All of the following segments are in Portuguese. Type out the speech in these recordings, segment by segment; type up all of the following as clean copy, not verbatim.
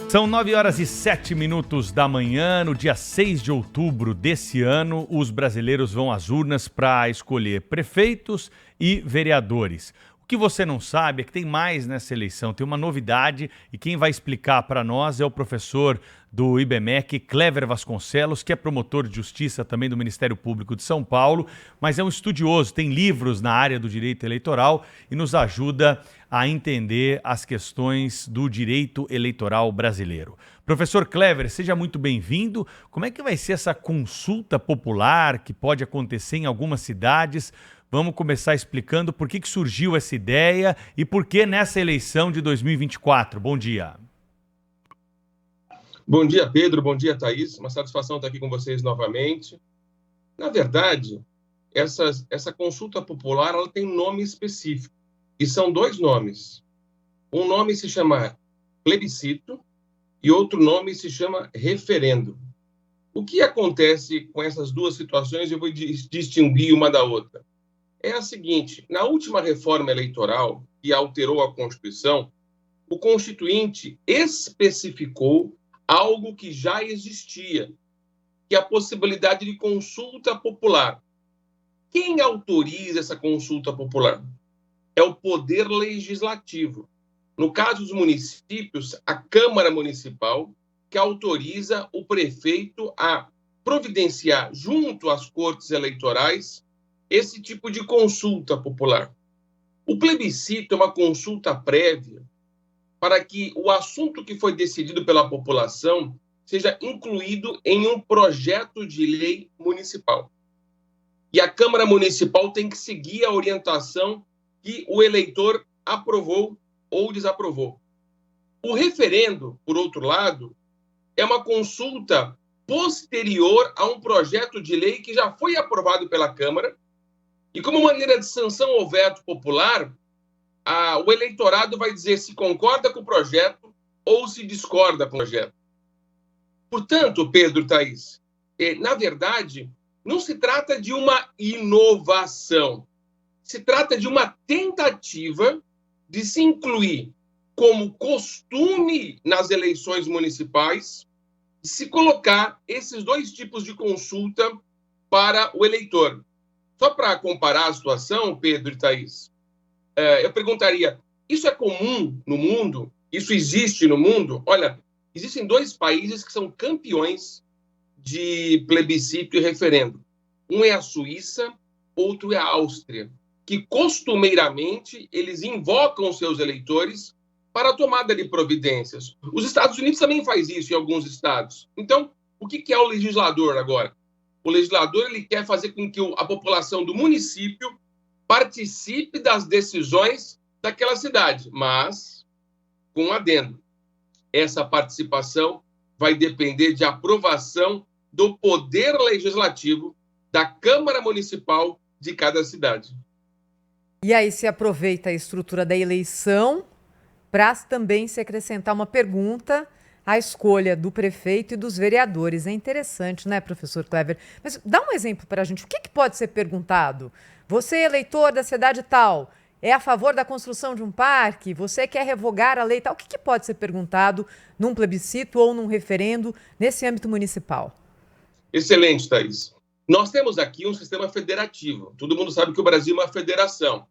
São 9h07 da manhã, no dia 6 de outubro desse ano, os brasileiros vão às urnas para escolher prefeitos e vereadores. O que você não sabe é que tem mais nessa eleição, tem uma novidade, e quem vai explicar para nós é o professor do IBMEC, Cléver Vasconcelos, que é promotor de justiça também do Ministério Público de São Paulo, mas é um estudioso, tem livros na área do direito eleitoral e nos ajuda a entender as questões do direito eleitoral brasileiro. Professor Cléver, seja muito bem-vindo. Como é que vai ser essa consulta popular que pode acontecer em algumas cidades? Vamos começar explicando por que surgiu essa ideia e por que nessa eleição de 2024. Bom dia. Bom dia, Pedro. Bom dia, Thaís. Uma satisfação estar aqui com vocês novamente. Na verdade, essa consulta popular ela tem um nome específico. E são dois nomes. Um nome se chama plebiscito e outro nome se chama referendo. O que acontece com essas duas situações, eu vou distinguir uma da outra. É a seguinte: na última reforma eleitoral, que alterou a Constituição, o Constituinte especificou algo que já existia, que é a possibilidade de consulta popular. Quem autoriza essa consulta popular? É o Poder Legislativo. No caso dos municípios, a Câmara Municipal, que autoriza o prefeito a providenciar, junto às cortes eleitorais, esse tipo de consulta popular. O plebiscito é uma consulta prévia para que o assunto que foi decidido pela população seja incluído em um projeto de lei municipal. E a Câmara Municipal tem que seguir a orientação que o eleitor aprovou ou desaprovou. O referendo, por outro lado, é uma consulta posterior a um projeto de lei que já foi aprovado pela Câmara e, como maneira de sanção ao veto popular, o eleitorado vai dizer se concorda com o projeto ou se discorda com o projeto. Portanto, Pedro, Thaís, na verdade, não se trata de uma inovação. Se trata de uma tentativa de se incluir como costume nas eleições municipais, de se colocar esses dois tipos de consulta para o eleitor. Só para comparar a situação, Pedro e Thaís, eu perguntaria, isso é comum no mundo? Isso existe no mundo? Olha, existem dois países que são campeões de plebiscito e referendo. Um é a Suíça, outro é a Áustria, que costumeiramente eles invocam seus eleitores para a tomada de providências. Os Estados Unidos também faz isso em alguns estados. Então, o que é o legislador agora? O legislador ele quer fazer com que a população do município participe das decisões daquela cidade, mas com um adendo. Essa participação vai depender de aprovação do Poder Legislativo da Câmara Municipal de cada cidade. E aí se aproveita a estrutura da eleição para também se acrescentar uma pergunta à escolha do prefeito e dos vereadores. É interessante, né, professor Cléver? Mas dá um exemplo para a gente. O que pode ser perguntado? Você, eleitor da cidade tal, é a favor da construção de um parque? Você quer revogar a lei tal? O que pode ser perguntado num plebiscito ou num referendo nesse âmbito municipal? Excelente, Thaís. Nós temos aqui um sistema federativo. Todo mundo sabe que o Brasil é uma federação,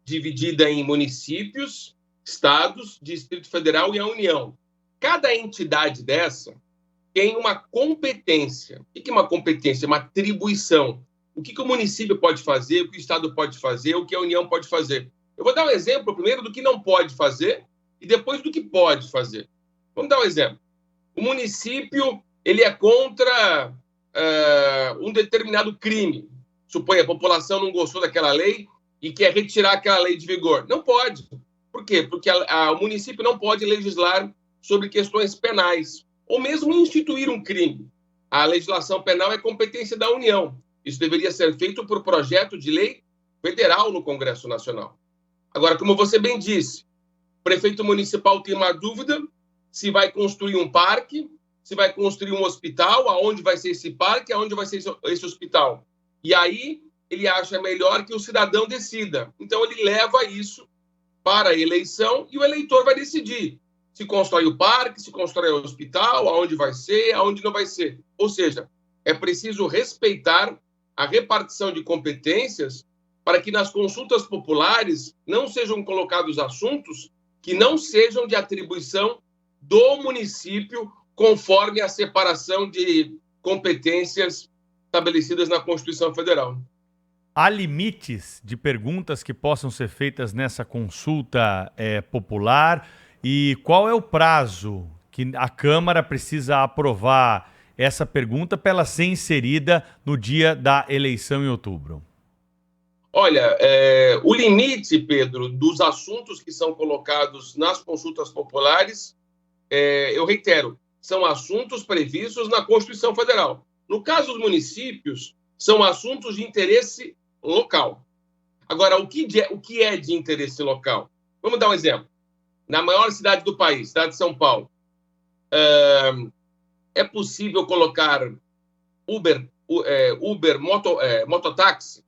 dividida em municípios, estados, Distrito Federal e a União. Cada entidade dessa tem uma competência. O que é uma competência? Uma atribuição. O que o município pode fazer, o que o estado pode fazer, o que a União pode fazer. Eu vou dar um exemplo primeiro do que não pode fazer e depois do que pode fazer. Vamos dar um exemplo. O município ele é contra um determinado crime. Suponha, a população não gostou daquela lei e quer retirar aquela lei de vigor. Não pode. Por quê? Porque o município não pode legislar sobre questões penais, ou mesmo instituir um crime. A legislação penal é competência da União. Isso deveria ser feito por projeto de lei federal no Congresso Nacional. Agora, como você bem disse, o prefeito municipal tem uma dúvida se vai construir um parque, se vai construir um hospital, aonde vai ser esse parque, aonde vai ser esse hospital. E aí ele acha melhor que o cidadão decida. Então ele leva isso para a eleição e o eleitor vai decidir se constrói o parque, se constrói o hospital, aonde vai ser, aonde não vai ser. Ou seja, é preciso respeitar a repartição de competências para que nas consultas populares não sejam colocados assuntos que não sejam de atribuição do município, conforme a separação de competências estabelecidas na Constituição Federal. Há limites de perguntas que possam ser feitas nessa consulta popular? E qual é o prazo que a Câmara precisa aprovar essa pergunta para ela ser inserida no dia da eleição em outubro? Olha, o limite, Pedro, dos assuntos que são colocados nas consultas populares, eu reitero, são assuntos previstos na Constituição Federal. No caso dos municípios, são assuntos de interesse local. Agora, o que é de interesse local? Vamos dar um exemplo. Na maior cidade do país, cidade de São Paulo, é possível colocar Uber, mototáxi,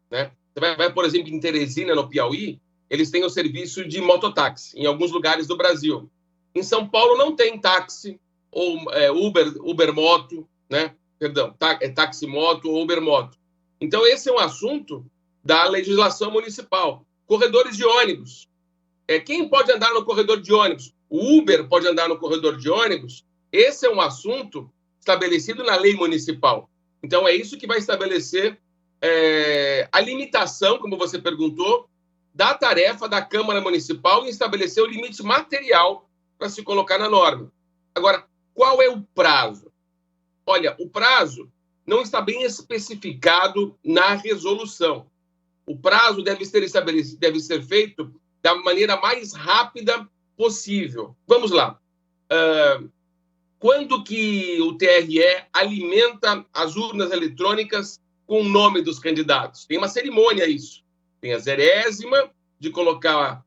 né? Você vai, por exemplo, em Teresina, no Piauí, eles têm o serviço de mototáxi em alguns lugares do Brasil. Em São Paulo não tem táxi ou Uber moto, né? Perdão, táxi moto ou Uber moto. Então esse é um assunto da legislação municipal. Corredores de ônibus. Quem pode andar no corredor de ônibus? O Uber pode andar no corredor de ônibus? Esse é um assunto estabelecido na lei municipal. Então é isso que vai estabelecer a limitação, como você perguntou, da tarefa da Câmara Municipal em estabelecer o limite material para se colocar na norma. Agora, qual é o prazo? Olha, o prazo não está bem especificado na resolução. O prazo deve ser feito da maneira mais rápida possível. Vamos lá. Quando que o TRE alimenta as urnas eletrônicas com o nome dos candidatos? Tem uma cerimônia isso. Tem a zerésima de colocar,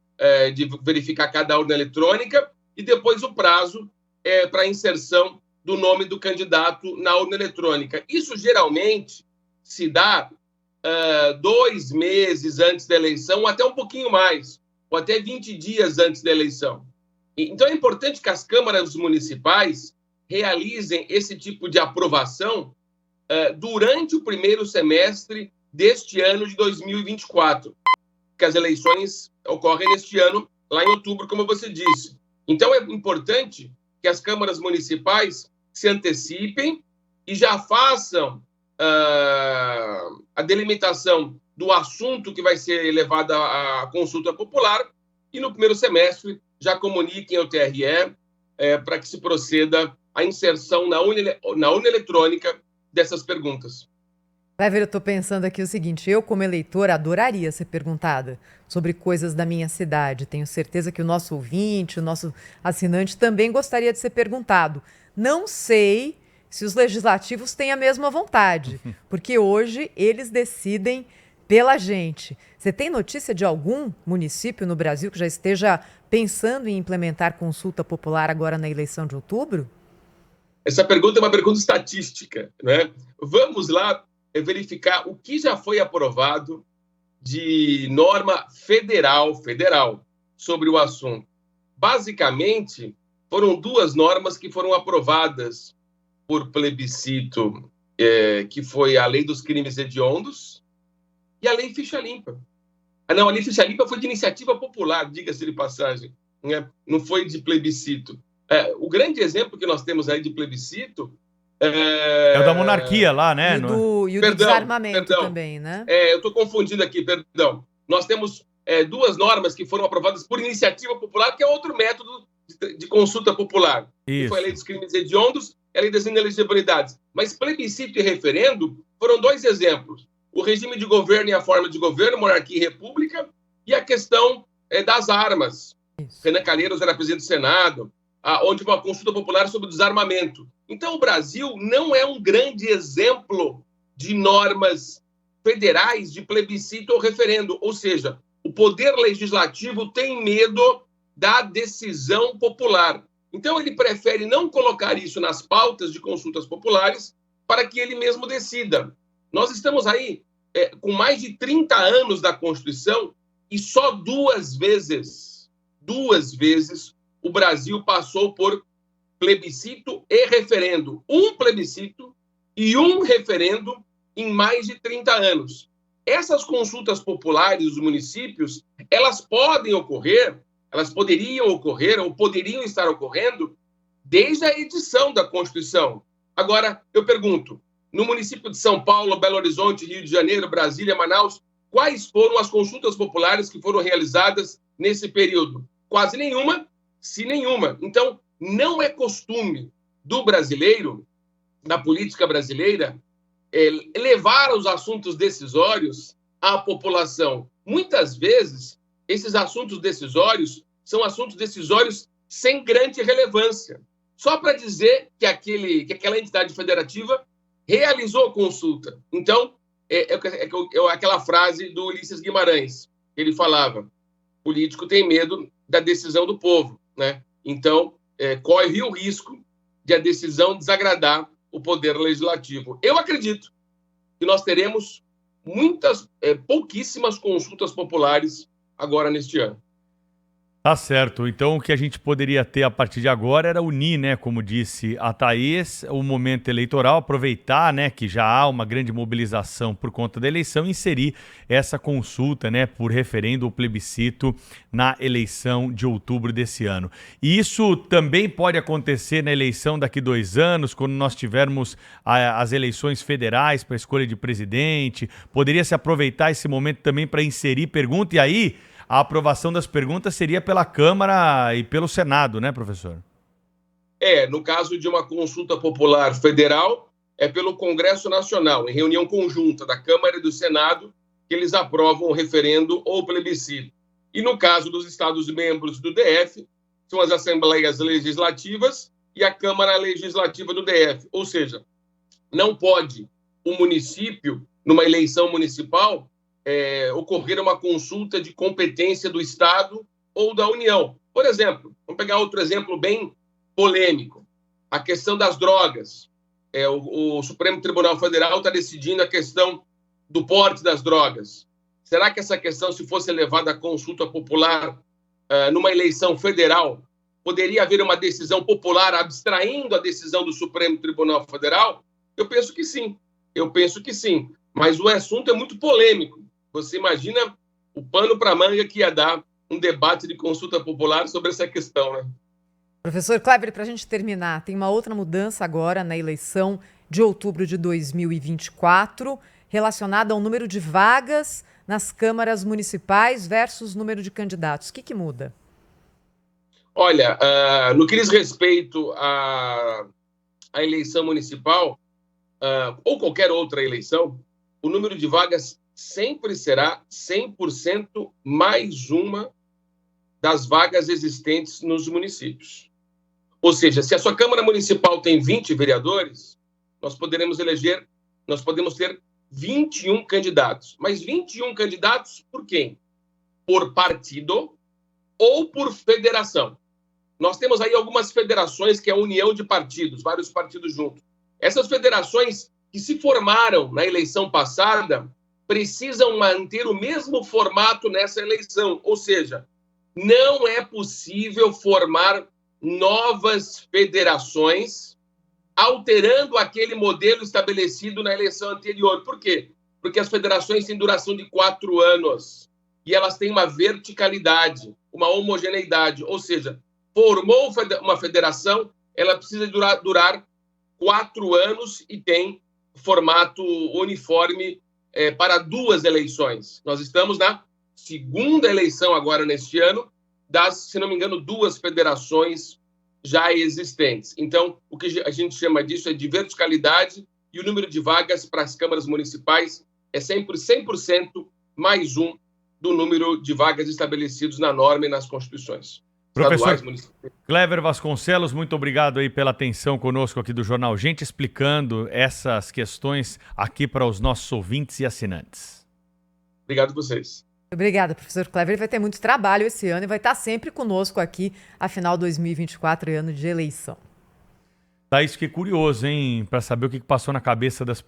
de verificar cada urna eletrônica e depois o prazo para a inserção do nome do candidato na urna eletrônica. Isso geralmente se dá 2 meses antes da eleição, ou até um pouquinho mais, ou até 20 dias antes da eleição. Então é importante que as câmaras municipais realizem esse tipo de aprovação durante o primeiro semestre deste ano de 2024, que as eleições ocorrem neste ano, lá em outubro, como você disse. Então é importante que as câmaras municipais se antecipem e já façam a delimitação do assunto que vai ser levado à consulta popular e no primeiro semestre já comuniquem ao TRE para que se proceda à inserção na urna eletrônica dessas perguntas. Vai ver, eu estou pensando aqui o seguinte, eu como eleitora adoraria ser perguntada sobre coisas da minha cidade. Tenho certeza que o nosso ouvinte, o nosso assinante também gostaria de ser perguntado. Não sei se os legislativos têm a mesma vontade, porque hoje eles decidem pela gente. Você tem notícia de algum município no Brasil que já esteja pensando em implementar consulta popular agora na eleição de outubro? Essa pergunta é uma pergunta estatística, né? Vamos lá verificar o que já foi aprovado de norma federal sobre o assunto. Basicamente, foram 2 normas que foram aprovadas por plebiscito, que foi a Lei dos Crimes Hediondos e a Lei Ficha Limpa. A Lei Ficha Limpa foi de iniciativa popular, diga-se de passagem, né? Não foi de plebiscito. O grande exemplo que nós temos aí de plebiscito é o da monarquia lá, né? E o do desarmamento também, né? Eu estou confundindo aqui, perdão. Nós temos 2 normas que foram aprovadas por iniciativa popular, que é outro método de consulta popular. Que foi a Lei dos Crimes Hediondos e a Lei das Inelegibilidades. Mas plebiscito e referendo foram 2 exemplos. O regime de governo e a forma de governo, monarquia e república, e a questão das armas. Renan Calheiros era presidente do Senado, onde uma consulta popular sobre o desarmamento. Então, o Brasil não é um grande exemplo de normas federais de plebiscito ou referendo. Ou seja, o poder legislativo tem medo da decisão popular. Então, ele prefere não colocar isso nas pautas de consultas populares para que ele mesmo decida. Nós estamos aí com mais de 30 anos da Constituição e só 2 vezes o Brasil passou por plebiscito e referendo. Um plebiscito e um referendo em mais de 30 anos. Essas consultas populares dos municípios, elas podem ocorrer, elas poderiam ocorrer ou poderiam estar ocorrendo desde a edição da Constituição. Agora, eu pergunto, no município de São Paulo, Belo Horizonte, Rio de Janeiro, Brasília, Manaus, quais foram as consultas populares que foram realizadas nesse período? Quase nenhuma, se nenhuma. Então, não é costume do brasileiro, da política brasileira, levar os assuntos decisórios à população. Muitas vezes, esses assuntos decisórios são assuntos decisórios sem grande relevância, só para dizer que aquela entidade federativa realizou a consulta. Então, aquela frase do Ulisses Guimarães, ele falava, político tem medo da decisão do povo, né? Então, corre o risco de a decisão desagradar o poder legislativo. Eu acredito que nós teremos pouquíssimas consultas populares agora neste ano. Tá certo. Então, o que a gente poderia ter a partir de agora era unir, né, como disse a Thaís, o momento eleitoral, aproveitar, né, que já há uma grande mobilização por conta da eleição e inserir essa consulta, né, por referendo ou plebiscito na eleição de outubro desse ano. E isso também pode acontecer na eleição daqui 2 anos, quando nós tivermos as eleições federais para a escolha de presidente. Poderia se aproveitar esse momento também para inserir pergunta e aí a aprovação das perguntas seria pela Câmara e pelo Senado, né, professor? No caso de uma consulta popular federal, é pelo Congresso Nacional, em reunião conjunta da Câmara e do Senado, que eles aprovam o referendo ou plebiscito. E no caso dos Estados-membros do DF, são as Assembleias Legislativas e a Câmara Legislativa do DF. Ou seja, não pode o município, numa eleição municipal, ocorrer uma consulta de competência do Estado ou da União. Por exemplo, vamos pegar outro exemplo bem polêmico, a questão das drogas. O Supremo Tribunal Federal está decidindo a questão do porte das drogas. Será que essa questão, se fosse levada à consulta popular numa eleição federal, poderia haver uma decisão popular abstraindo a decisão do Supremo Tribunal Federal? Eu penso que sim. Mas o assunto é muito polêmico. Você imagina o pano para a manga que ia dar um debate de consulta popular sobre essa questão, né? Professor Kleber, para a gente terminar, tem uma outra mudança agora na eleição de outubro de 2024, relacionada ao número de vagas nas câmaras municipais versus número de candidatos. O que muda? Olha, no que diz respeito à eleição municipal, ou qualquer outra eleição, o número de vagas sempre será 100% mais uma das vagas existentes nos municípios. Ou seja, se a sua Câmara Municipal tem 20 vereadores, nós podemos ter 21 candidatos. Mas 21 candidatos por quem? Por partido ou por federação. Nós temos aí algumas federações que é a união de partidos, vários partidos juntos. Essas federações que se formaram na eleição passada precisam manter o mesmo formato nessa eleição. Ou seja, não é possível formar novas federações alterando aquele modelo estabelecido na eleição anterior. Por quê? Porque as federações têm duração de 4 anos e elas têm uma verticalidade, uma homogeneidade. Ou seja, formou uma federação, ela precisa durar 4 anos e tem formato uniforme para 2 eleições. Nós estamos na segunda eleição agora neste ano, das, se não me engano, 2 federações já existentes. Então, o que a gente chama disso é de verticalidade e o número de vagas para as câmaras municipais é sempre 100% mais um do número de vagas estabelecidos na norma e nas constituições. Professor Kleber Vasconcelos, muito obrigado aí pela atenção conosco aqui do Jornal Gente, explicando essas questões aqui para os nossos ouvintes e assinantes. Obrigado a vocês. Obrigada, professor Kleber. Ele vai ter muito trabalho esse ano e vai estar sempre conosco aqui, afinal 2024 é ano de eleição. Thaís, fiquei curioso, hein, para saber o que passou na cabeça das